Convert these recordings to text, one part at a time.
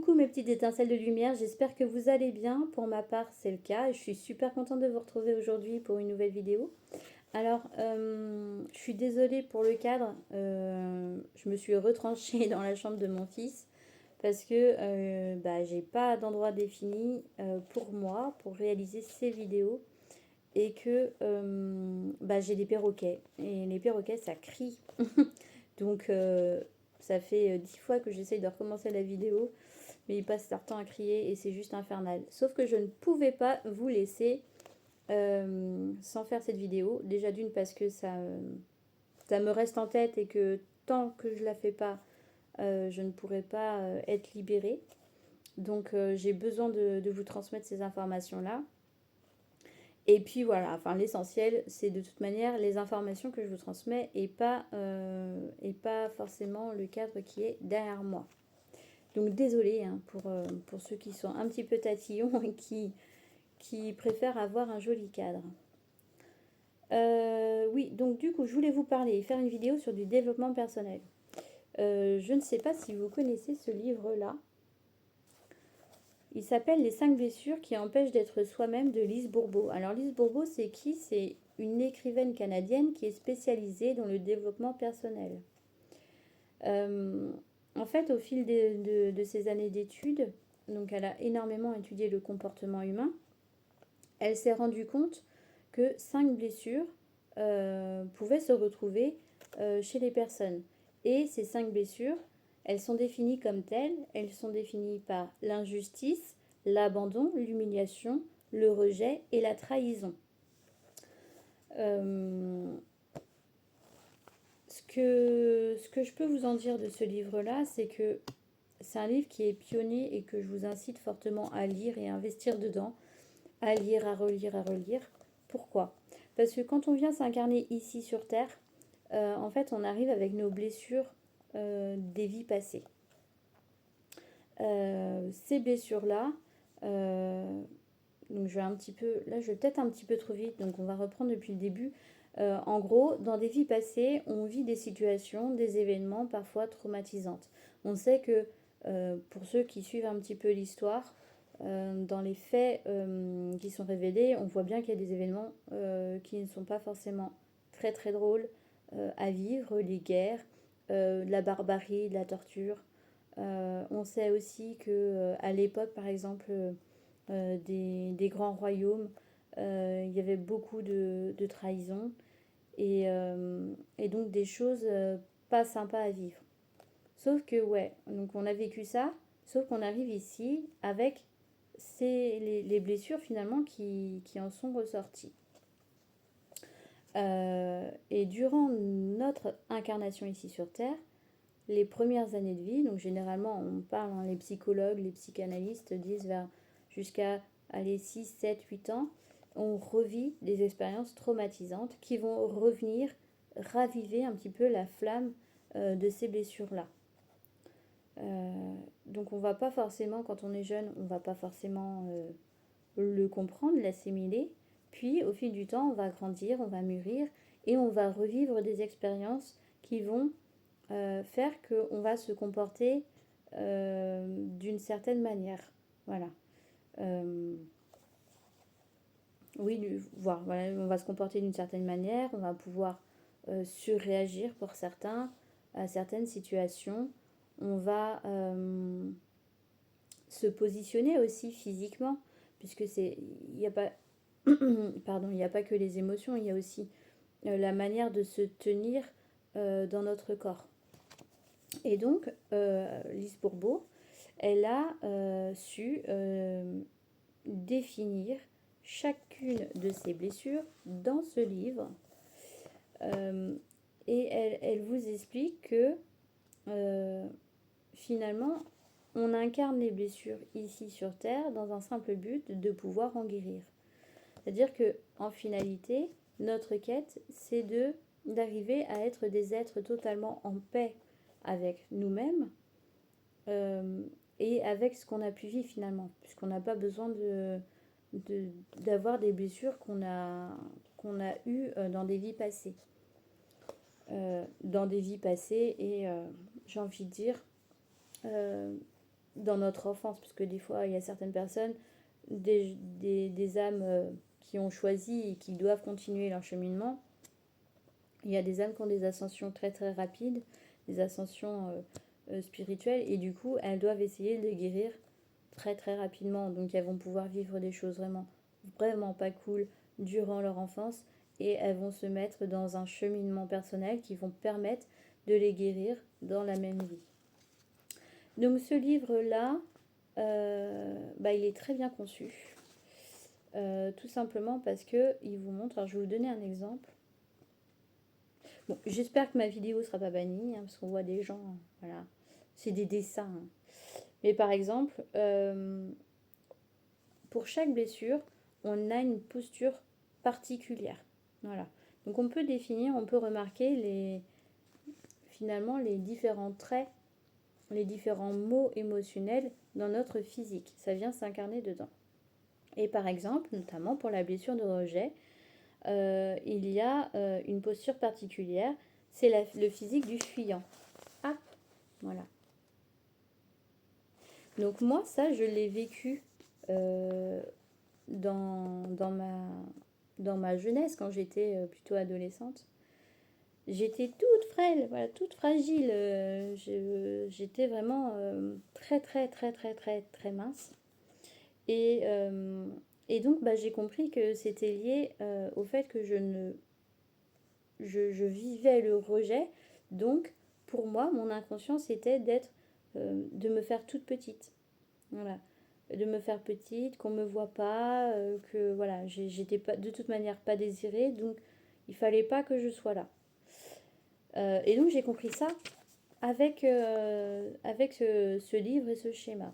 Coucou mes petites étincelles de lumière, j'espère que vous allez bien. Pour ma part, c'est le cas et je suis super contente de vous retrouver aujourd'hui pour une nouvelle vidéo. Alors, je suis désolée pour le cadre, je me suis retranchée dans la chambre de mon fils parce que j'ai pas d'endroit défini pour moi, pour réaliser ces vidéos et que j'ai des perroquets et les perroquets ça crie. Donc, ça fait 10 fois que j'essaye de recommencer la vidéo mais ils passent leur temps à crier et c'est juste infernal. Sauf que je ne pouvais pas vous laisser sans faire cette vidéo. Déjà d'une parce que ça me reste en tête et que tant que je la fais pas, je ne pourrai pas être libérée. Donc j'ai besoin de vous transmettre ces informations-là. Et puis voilà, enfin l'essentiel, c'est de toute manière les informations que je vous transmets et pas forcément le cadre qui est derrière moi. Donc désolée hein, pour ceux qui sont un petit peu tatillons et qui préfèrent avoir un joli cadre. Oui, donc du coup, je voulais vous parler et faire une vidéo sur du développement personnel. Je ne sais pas si vous connaissez ce livre-là. Il s'appelle Les 5 blessures qui empêchent d'être soi-même de Lise Bourbeau. Alors Lise Bourbeau, c'est qui? C'est une écrivaine canadienne qui est spécialisée dans le développement personnel. En fait, au fil de ces années d'études, donc elle a énormément étudié le comportement humain, elle s'est rendue compte que 5 blessures pouvaient se retrouver chez les personnes. Et ces 5 blessures, elles sont définies comme telles. Elles sont définies par l'injustice, l'abandon, l'humiliation, le rejet et la trahison. Ce que je peux vous en dire de ce livre-là, c'est que c'est un livre qui est pionnier et que je vous incite fortement à lire et à investir dedans, à lire, à relire, à relire. Pourquoi? Parce que quand on vient s'incarner ici sur Terre, en fait, on arrive avec nos blessures des vies passées. Ces blessures-là, donc je vais un petit peu, là je vais peut-être un petit peu trop vite, donc on va reprendre depuis le début. En gros, dans des vies passées, on vit des situations, des événements parfois traumatisantes. On sait que pour ceux qui suivent un petit peu l'histoire, dans les faits qui sont révélés, on voit bien qu'il y a des événements qui ne sont pas forcément très très drôles à vivre, les guerres, de la barbarie, de la torture. On sait aussi que à l'époque, par exemple, des grands royaumes, il y avait beaucoup de trahison et donc des choses pas sympas à vivre. Sauf que, ouais, donc on a vécu ça, sauf qu'on arrive ici avec les blessures finalement qui en sont ressorties. Et durant notre incarnation ici sur Terre, les premières années de vie, donc généralement on parle, hein, les psychologues, les psychanalystes disent vers jusqu'à 6, 7, 8 ans, on revit des expériences traumatisantes qui vont revenir raviver un petit peu la flamme de ces blessures-là. Donc on va pas forcément, quand on est jeune, on va pas forcément le comprendre, l'assimiler. Puis au fil du temps, on va grandir, on va mûrir et on va revivre des expériences qui vont faire qu'on va se comporter d'une certaine manière. Voilà. Oui, voilà, on va se comporter d'une certaine manière, on va pouvoir surréagir pour certains à certaines situations. On va se positionner aussi physiquement, puisque il n'y a pas, pardon, il n'y a pas que les émotions, il y a aussi la manière de se tenir dans notre corps. Et donc, Lise Bourbeau, elle a su définir chacune de ses blessures dans ce livre. Et elle vous explique que finalement, on incarne les blessures ici sur Terre dans un simple but de pouvoir en guérir. C'est-à-dire que en finalité, notre quête, c'est d'arriver à être des êtres totalement en paix avec nous-mêmes et avec ce qu'on a pu vivre finalement, puisqu'on n'a pas besoin d'avoir des blessures qu'on a eues dans des vies passées. Dans des vies passées et j'ai envie de dire dans notre enfance, parce que des fois, il y a certaines personnes, des âmes qui ont choisi et qui doivent continuer leur cheminement. Il y a des âmes qui ont des ascensions très très rapides, des ascensions spirituelles, et du coup, elles doivent essayer de les guérir très très rapidement. Donc, elles vont pouvoir vivre des choses vraiment, vraiment pas cool durant leur enfance, et elles vont se mettre dans un cheminement personnel qui vont permettre de les guérir dans la même vie. Donc, ce livre-là, il est très bien conçu. Tout simplement parce que il vous montre, alors je vais vous donner un exemple. Bon, j'espère que ma vidéo sera pas bannie, parce qu'on voit des gens, voilà, c'est des dessins. Mais par exemple, pour chaque blessure, on a une posture particulière. Voilà. Donc on peut définir, on peut remarquer finalement les différents traits, les différents mots émotionnels dans notre physique. Ça vient s'incarner dedans. Et par exemple, notamment pour la blessure de rejet, il y a une posture particulière, c'est le physique du fuyant. Ah, voilà. Donc moi, ça, je l'ai vécu dans ma jeunesse, quand j'étais plutôt adolescente. J'étais toute frêle, voilà, toute fragile. J'étais vraiment très, très, très, très, très, très mince. Et, et donc, j'ai compris que c'était lié au fait que je vivais le rejet. Donc, pour moi, mon inconscient, c'était de me faire toute petite. Voilà. De me faire petite, qu'on me voit pas, que voilà, j'étais pas, de toute manière pas désirée, donc il fallait pas que je sois là. Et donc j'ai compris ça avec ce livre et ce schéma.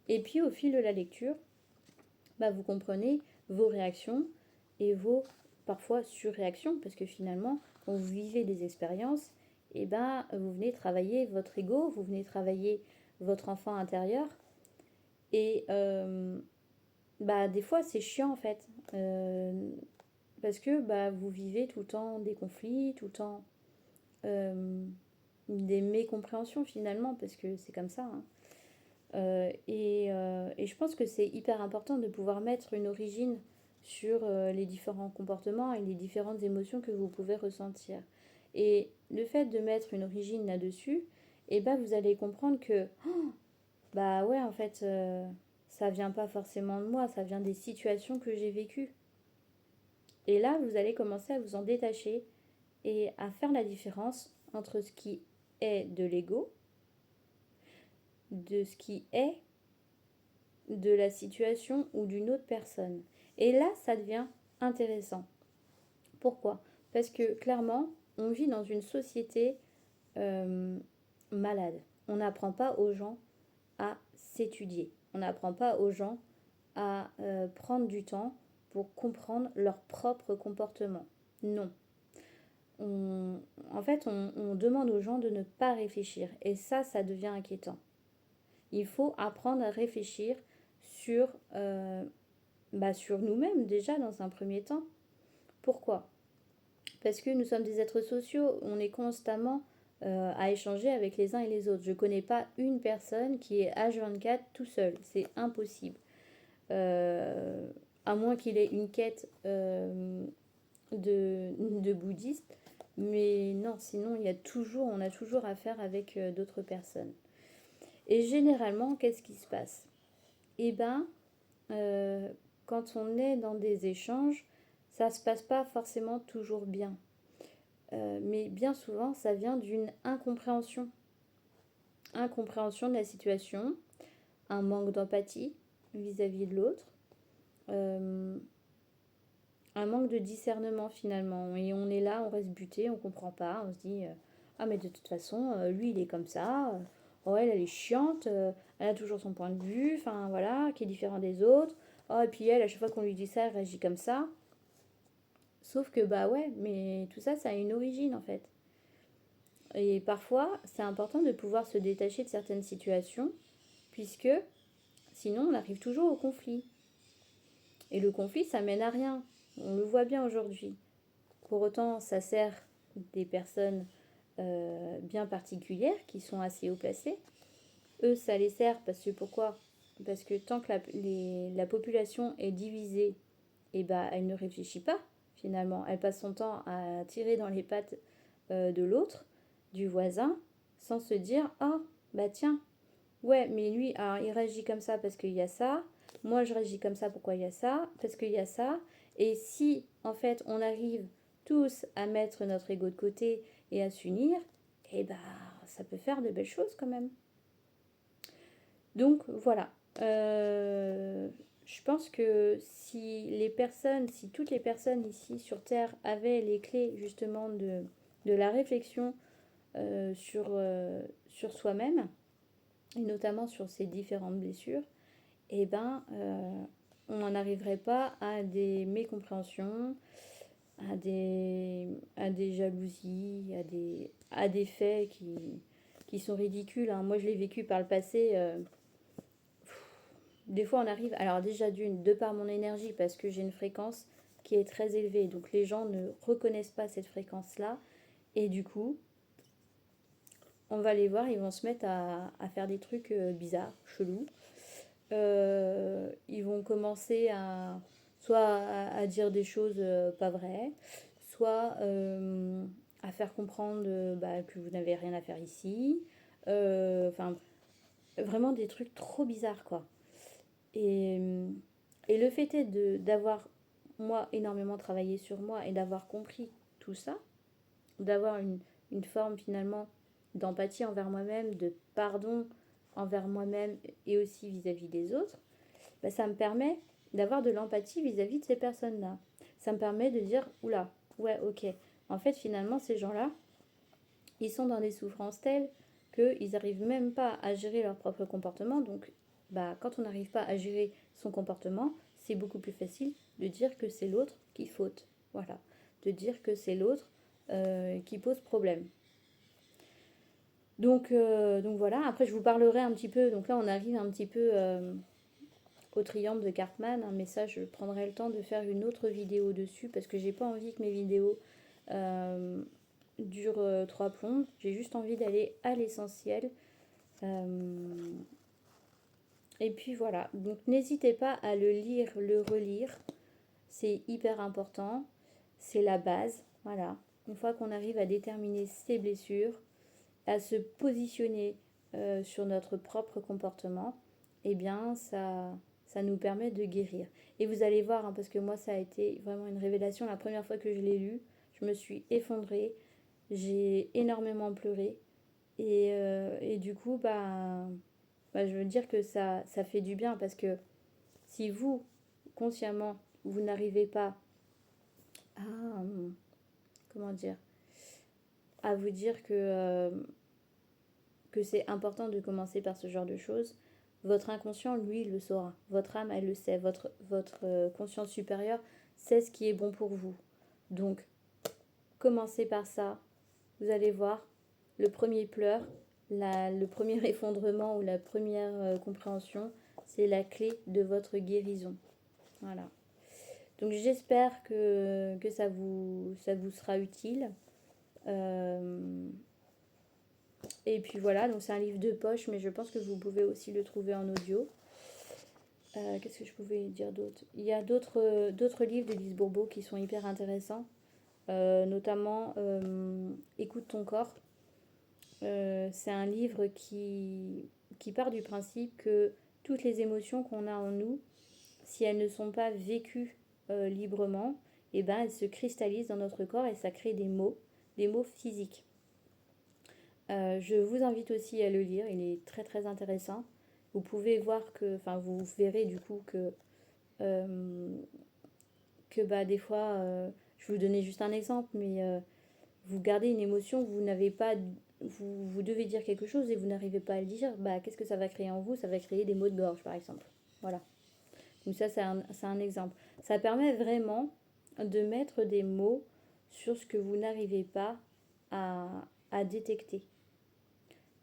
Et puis au fil de la lecture, vous comprenez vos réactions et vos parfois surréactions, parce que finalement, quand vous vivez des expériences, vous venez travailler votre ego, vous venez travailler votre enfant intérieur. Et des fois, c'est chiant en fait. Parce que vous vivez tout le temps des conflits, tout le temps des mécompréhensions finalement, parce que c'est comme ça. Hein. Et je pense que c'est hyper important de pouvoir mettre une origine sur les différents comportements et les différentes émotions que vous pouvez ressentir. Et le fait de mettre une origine là-dessus, vous allez comprendre que, ouais, en fait, ça vient pas forcément de moi, ça vient des situations que j'ai vécues. Et là, vous allez commencer à vous en détacher et à faire la différence entre ce qui est de l'ego, de ce qui est de la situation ou d'une autre personne. Et là, ça devient intéressant. Pourquoi ? Parce que clairement, on vit dans une société malade. On n'apprend pas aux gens à s'étudier. On n'apprend pas aux gens à prendre du temps pour comprendre leur propre comportement. Non. En fait, on demande aux gens de ne pas réfléchir. Et ça devient inquiétant. Il faut apprendre à réfléchir sur nous-mêmes déjà dans un premier temps. Pourquoi ? Parce que nous sommes des êtres sociaux, on est constamment à échanger avec les uns et les autres. Je ne connais pas une personne qui est H24 tout seul, c'est impossible. À moins qu'il ait une quête de bouddhiste, mais non, sinon on a toujours affaire avec d'autres personnes. Et généralement, qu'est-ce qui se passe ? Quand on est dans des échanges, ça se passe pas forcément toujours bien. Mais bien souvent, ça vient d'une incompréhension. Incompréhension de la situation, un manque d'empathie vis-à-vis de l'autre, un manque de discernement finalement. Et on est là, on reste buté, on comprend pas, on se dit ah mais de toute façon, lui il est comme ça, oh elle est chiante, elle a toujours son point de vue, enfin voilà, qui est différent des autres. Oh et puis elle, à chaque fois qu'on lui dit ça, elle réagit comme ça. Sauf que ouais, mais tout ça, ça a une origine en fait. Et parfois, c'est important de pouvoir se détacher de certaines situations, puisque sinon on arrive toujours au conflit. Et le conflit, ça mène à rien. On le voit bien aujourd'hui. Pour autant, ça sert des personnes bien particulières qui sont assez haut placées. eux, ça les sert parce que pourquoi? Parce que tant que la population est divisée, et bah, elle ne réfléchit pas finalement. Elle passe son temps à tirer dans les pattes de l'autre, du voisin, sans se dire ah bah tiens, ouais, mais lui, alors, il réagit comme ça parce qu'il y a ça. Moi, je réagis comme ça, pourquoi il y a ça? Parce qu'il y a ça. Et si, en fait, on arrive tous à mettre notre ego de côté et à s'unir, eh ben, ça peut faire de belles choses quand même. Donc, voilà. Je pense que si toutes les personnes ici sur Terre avaient les clés justement de la réflexion sur soi-même, et notamment sur ces différentes blessures, eh ben, on n'en arriverait pas à des mécompréhensions, à des jalousies, à des faits qui sont ridicules, hein. Moi, je l'ai vécu par le passé. Des fois, on arrive, alors déjà de par mon énergie, parce que j'ai une fréquence qui est très élevée, donc les gens ne reconnaissent pas cette fréquence-là, et du coup, on va les voir, ils vont se mettre à faire des trucs bizarres, chelous. Ils vont commencer à dire des choses pas vraies, soit à faire comprendre bah, que vous n'avez rien à faire ici. Enfin, vraiment des trucs trop bizarres, quoi. Et, et le fait est d'avoir, moi, énormément travaillé sur moi et d'avoir compris tout ça, d'avoir une forme finalement d'empathie envers moi-même, de pardon envers moi-même et aussi vis-à-vis des autres, bah, ça me permet d'avoir de l'empathie vis-à-vis de ces personnes-là. Ça me permet de dire, oula, ouais, ok, en fait, finalement, ces gens-là, ils sont dans des souffrances telles qu'ils n'arrivent même pas à gérer leur propre comportement. Donc, bah, quand on n'arrive pas à gérer son comportement, c'est beaucoup plus facile de dire que c'est l'autre qui faute. Voilà. De dire que c'est l'autre qui pose problème. Donc voilà, après je vous parlerai un petit peu, donc là on arrive un petit peu au triangle de Cartman, hein, mais ça je prendrai le temps de faire une autre vidéo dessus parce que j'ai pas envie que mes vidéos euh, durent trois plombes, j'ai juste envie d'aller à l'essentiel. Et puis voilà, donc n'hésitez pas à le lire, le relire, c'est hyper important, c'est la base, voilà. Une fois qu'on arrive à déterminer ses blessures, à se positionner sur notre propre comportement, eh bien ça nous permet de guérir. Et vous allez voir, hein, parce que moi ça a été vraiment une révélation, la première fois que je l'ai lu, je me suis effondrée, j'ai énormément pleuré, et du coup, je veux dire que ça fait du bien, parce que si vous, consciemment, vous n'arrivez pas à, comment dire, à vous dire que c'est important de commencer par ce genre de choses, votre inconscient, lui, le saura. Votre âme, elle le sait. Votre conscience supérieure sait ce qui est bon pour vous. Donc, commencez par ça. Vous allez voir, le premier pleur, le premier effondrement ou la première compréhension, c'est la clé de votre guérison. Voilà. Donc, j'espère que ça vous sera utile. Et puis voilà, donc c'est un livre de poche, mais je pense que vous pouvez aussi le trouver en audio. Qu'est-ce que je pouvais dire d'autre? Il y a d'autres livres de Lise Bourbeau qui sont hyper intéressants, notamment Écoute ton corps. C'est un livre qui part du principe que toutes les émotions qu'on a en nous, si elles ne sont pas vécues librement, et ben elles se cristallisent dans notre corps et ça crée des mots physiques. Je vous invite aussi à le lire, il est très très intéressant. Vous pouvez voir vous verrez du coup que bah, des fois, je vais vous donner juste un exemple, mais vous gardez une émotion, vous n'avez pas, vous devez dire quelque chose et vous n'arrivez pas à le dire, bah, qu'est-ce que ça va créer en vous? Ça va créer des maux de gorge par exemple. Voilà. Donc ça, c'est un exemple. Ça permet vraiment de mettre des mots sur ce que vous n'arrivez pas à détecter.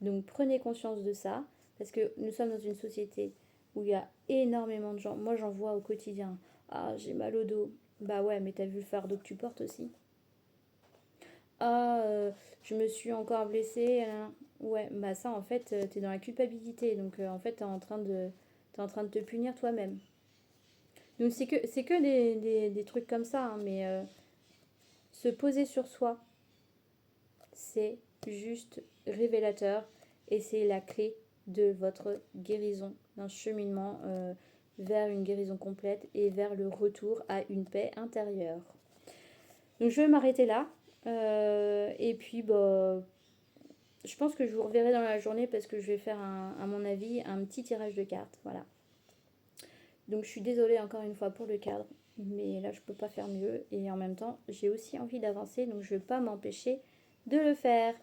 Donc prenez conscience de ça, parce que nous sommes dans une société où il y a énormément de gens. Moi j'en vois au quotidien. Ah, j'ai mal au dos. Bah ouais, mais t'as vu le fardeau que tu portes aussi. Ah, je me suis encore blessée. Ouais, bah ça en fait, t'es dans la culpabilité, donc en fait t'es en train de te punir toi-même. Donc c'est que des trucs comme ça, hein, mais se poser sur soi, c'est juste révélateur et c'est la clé de votre guérison, d'un cheminement vers une guérison complète et vers le retour à une paix intérieure. Donc je vais m'arrêter là. Et puis bah, je pense que je vous reverrai dans la journée parce que je vais faire à mon avis un petit tirage de cartes. Voilà. Donc je suis désolée encore une fois pour le cadre, mais là je peux pas faire mieux et en même temps j'ai aussi envie d'avancer donc je ne vais pas m'empêcher de le faire.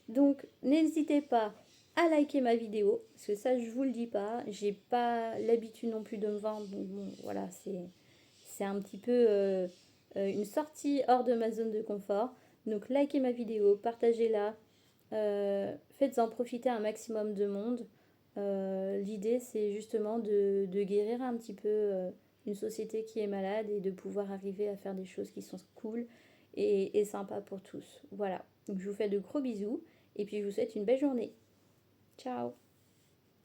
Donc n'hésitez pas à liker ma vidéo parce que ça je vous le dis pas, j'ai pas l'habitude non plus de me vendre donc bon voilà c'est un petit peu une sortie hors de ma zone de confort. Donc likez ma vidéo, partagez-la, faites-en profiter un maximum de monde. L'idée, c'est justement de guérir un petit peu une société qui est malade et de pouvoir arriver à faire des choses qui sont cool et sympas pour tous. Voilà. Donc, je vous fais de gros bisous et puis je vous souhaite une belle journée. Ciao!